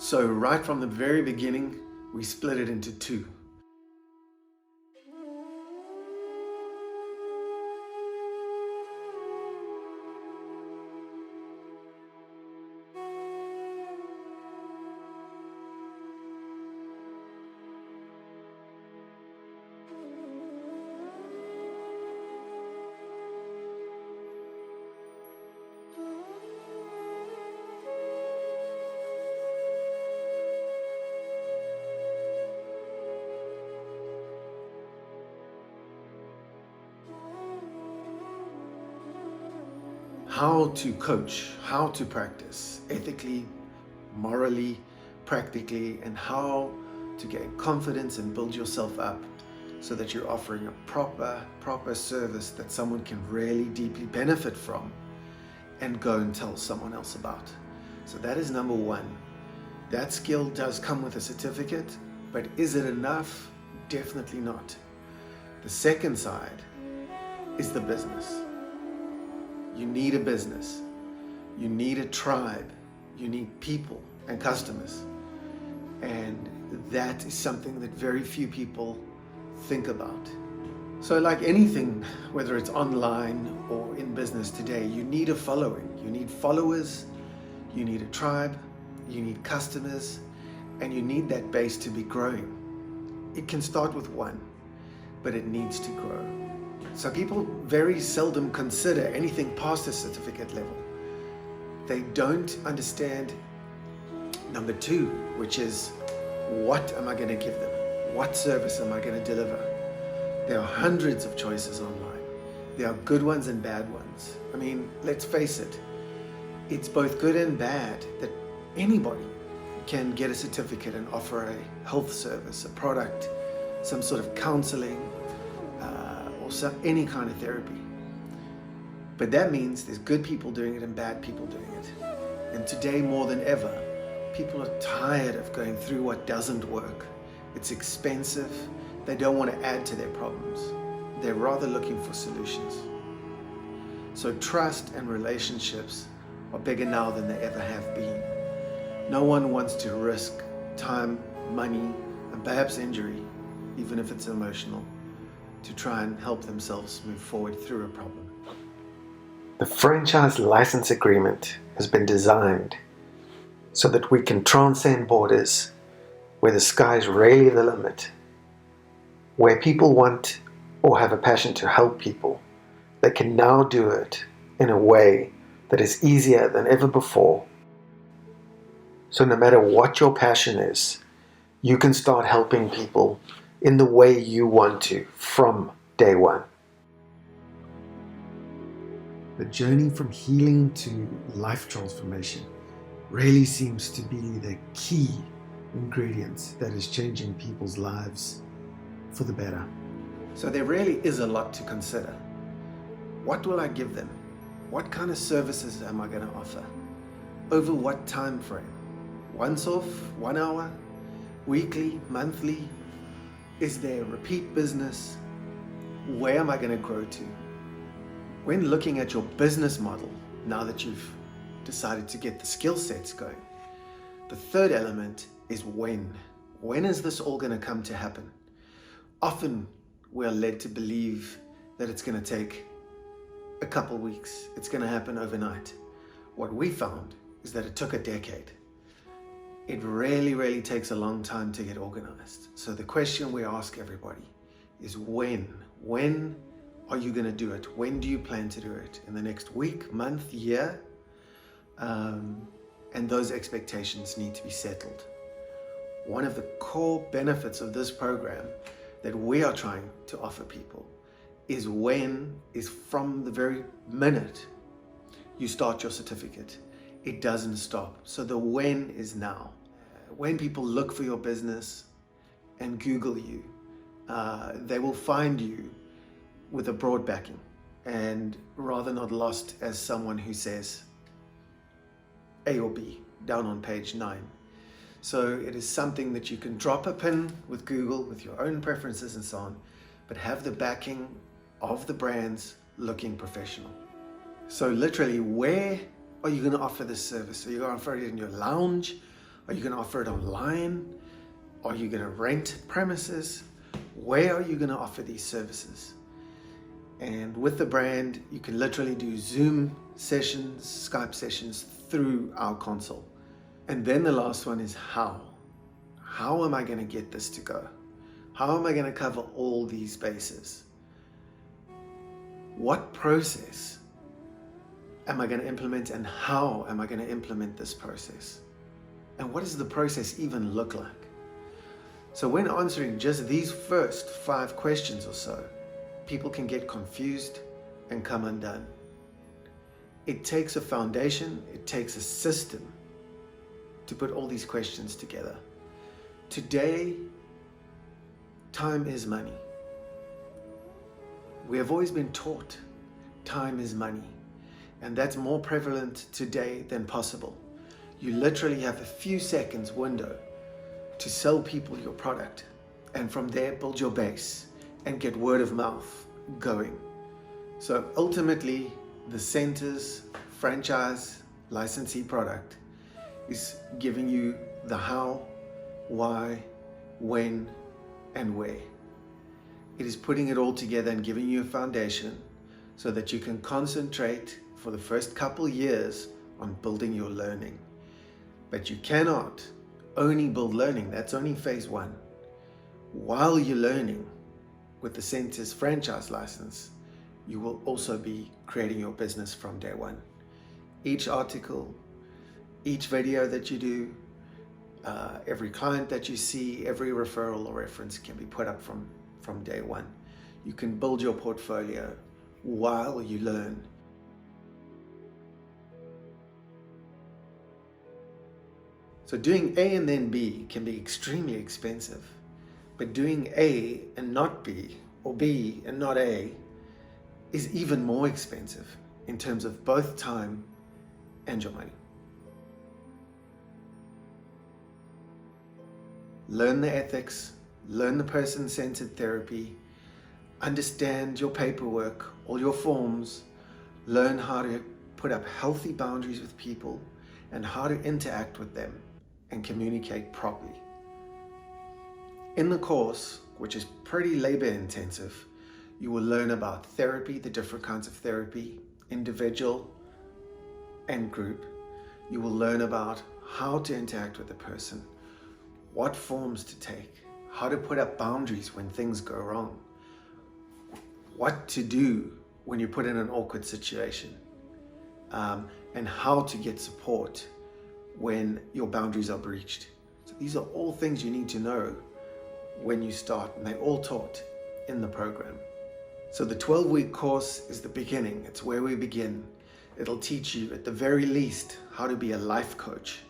So right from the very beginning, we split it into two. How to coach, how to practice ethically, morally, practically, and how to gain confidence and build yourself up so that you're offering a proper service that someone can really deeply benefit from and go and tell someone else about. So that is number one. That skill does come with a certificate, but is it enough? Definitely not. The second side is the business. You need a business, you need a tribe, you need people and customers. And that is something that very few people think about. So like anything, whether it's online or in business today, you need a following. You need followers, you need a tribe, you need customers, and you need that base to be growing. It can start with one, but it needs to grow. So people very seldom consider anything past the certificate level. They don't understand number two, which is what am I going to give them? What service am I going to deliver? There are hundreds of choices online. There are good ones and bad ones. I mean, let's face it, it's both good and bad that anybody can get a certificate and offer a health service, a product, some sort of counseling, any kind of therapy. But that means there's good people doing it and bad people doing it. And today more than ever, people are tired of going through what doesn't work. It's expensive. They don't want to add to their problems. They're rather looking for solutions. So trust and relationships are bigger now than they ever have been. No one wants to risk time, money, and perhaps injury, even if it's emotional, to try and help themselves move forward through a problem. The franchise license agreement has been designed so that we can transcend borders, where the sky's really the limit, where people want or have a passion to help people. They can now do it in a way that is easier than ever before. So no matter what your passion is, you can start helping people in the way you want to from day one. The journey from healing to life transformation really seems to be the key ingredient that is changing people's lives for the better. So there really is a lot to consider. What will I give them? What kind of services am I going to offer? Over what time frame? Once off, 1 hour, weekly, monthly? Is there repeat business? Where am I going to grow to? When looking at your business model, now that you've decided to get the skill sets going, the third element is when. When is this all going to come to happen? Often we're led to believe that it's going to take a couple weeks. It's going to happen overnight. What we found is that it took a decade. It really takes a long time to get organized. So the question we ask everybody is when? When are you going to do it? When do you plan to do it? In the next week, month, year? And those expectations need to be settled. One of the core benefits of this program that we are trying to offer people is from the very minute you start your certificate. It doesn't stop. So the when is now. When people look for your business and Google you, they will find you with a broad backing and rather not lost as someone who says A or B down on page 9. So it is something that you can drop a pin with Google with your own preferences and so on, but have the backing of the brands looking professional. So literally, where are you going to offer this service? Are you going to offer it in your lounge? Are you going to offer it online? Are you going to rent premises? Where are you going to offer these services? And with the brand, you can literally do Zoom sessions, Skype sessions through our console. And then the last one is how. How am I going to get this to go? How am I going to cover all these bases? What process am I going to implement, and how am I going to implement this process? And what does the process even look like? So when answering just these first 5 questions or so, people can get confused and come undone. It takes a foundation, it takes a system to put all these questions together. Today, time is money. We have always been taught time is money, and that's more prevalent today than possible. You literally have a few seconds window to sell people your product, and from there build your base and get word of mouth going. So ultimately, the center's franchise licensee product is giving you the how, why, when, and where. It is putting it all together and giving you a foundation so that you can concentrate for the first couple years on building your learning. But you cannot only build learning, that's only phase 1. While you're learning with the center's franchise license, you will also be creating your business from day 1. Each article, each video that you do, every client that you see, every referral or reference can be put up from day 1. You can build your portfolio while you learn. So doing A and then B can be extremely expensive, but doing A and not B, or B and not A, is even more expensive in terms of both time and your money. Learn the ethics, learn the person-centered therapy, understand your paperwork, all your forms, learn how to put up healthy boundaries with people and how to interact with them and communicate properly. In the course, which is pretty labor intensive, you will learn about therapy, the different kinds of therapy, individual and group. You will learn about how to interact with the person, what forms to take, how to put up boundaries when things go wrong, what to do when you're put in an awkward situation, and how to get support when your boundaries are breached. So these are all things you need to know when you start, and they're all taught in the program. So the 12-week course is the beginning. It's where we begin. It'll teach you at the very least how to be a life coach,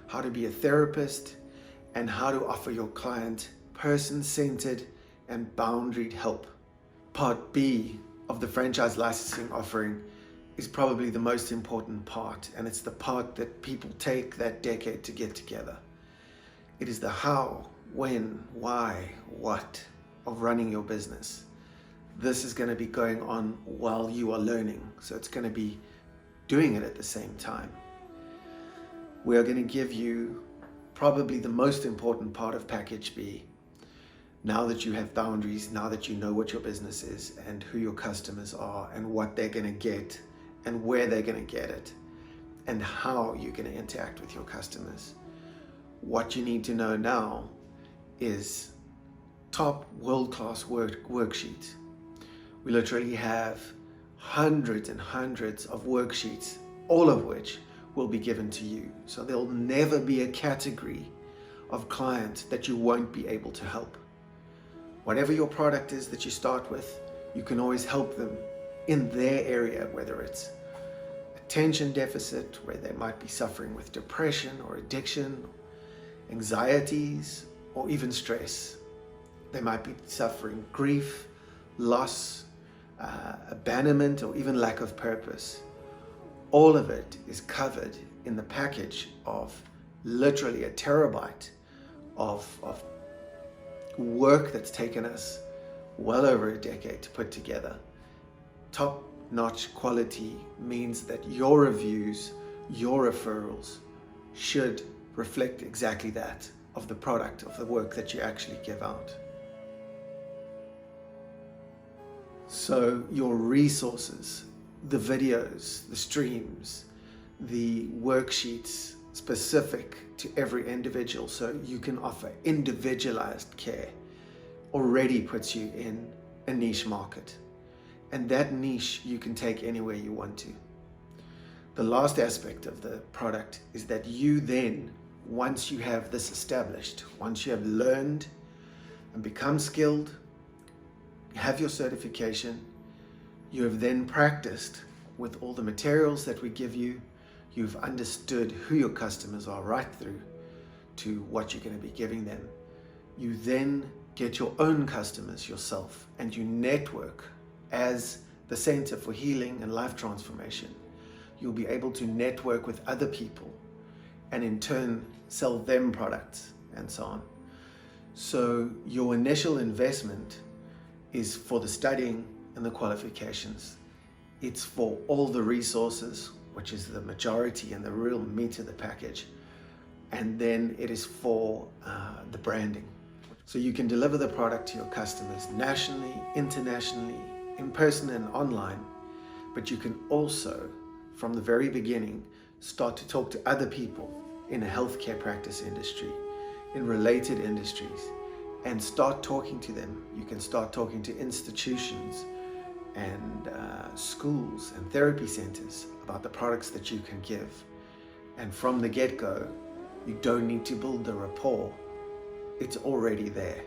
how to be a therapist, and how to offer your client person-centered and boundaried help. Part B of the franchise licensing offering is probably the most important part, and it's the part that people take that decade to get together. It is the how, when, why, what of running your business. This is going to be going on while you are learning, so it's going to be doing it at the same time. We are going to give you probably the most important part of package B. Now that you have boundaries, now that you know what your business is and who your customers are and what they're going to get and where they're going to get it and how you're going to interact with your customers. What you need to know now is top world-class worksheets. We literally have hundreds and hundreds of worksheets, all of which will be given to you. So there'll never be a category of client that you won't be able to help. Whatever your product is that you start with, you can always help them in their area, whether it's attention deficit, where they might be suffering with depression or addiction, anxieties, or even stress. They might be suffering grief, loss, abandonment, or even lack of purpose. All of it is covered in the package of literally a terabyte of work that's taken us well over a decade to put together. Top-notch quality means that your reviews, your referrals should reflect exactly that, of the product, of the work that you actually give out. So your resources, the videos, the streams, the worksheets specific to every individual, so you can offer individualized care, already puts you in a niche market. And that niche you can take anywhere you want to. The last aspect of the product is that you then, once you have this established, once you have learned and become skilled, have your certification, you have then practiced with all the materials that we give you, you've understood who your customers are right through to what you're going to be giving them. You then get your own customers yourself, and you network as the Center for Healing and Life Transformation. You'll be able to network with other people and in turn sell them products and so on. So your initial investment is for the studying and the qualifications. It's for all the resources, which is the majority and the real meat of the package. And then it is for the branding. So you can deliver the product to your customers nationally, internationally, in person and online, but you can also, from the very beginning, start to talk to other people in a healthcare practice industry, in related industries, and start talking to them. You can start talking to institutions and schools and therapy centers about the products that you can give. And from the get-go, you don't need to build the rapport. It's already there.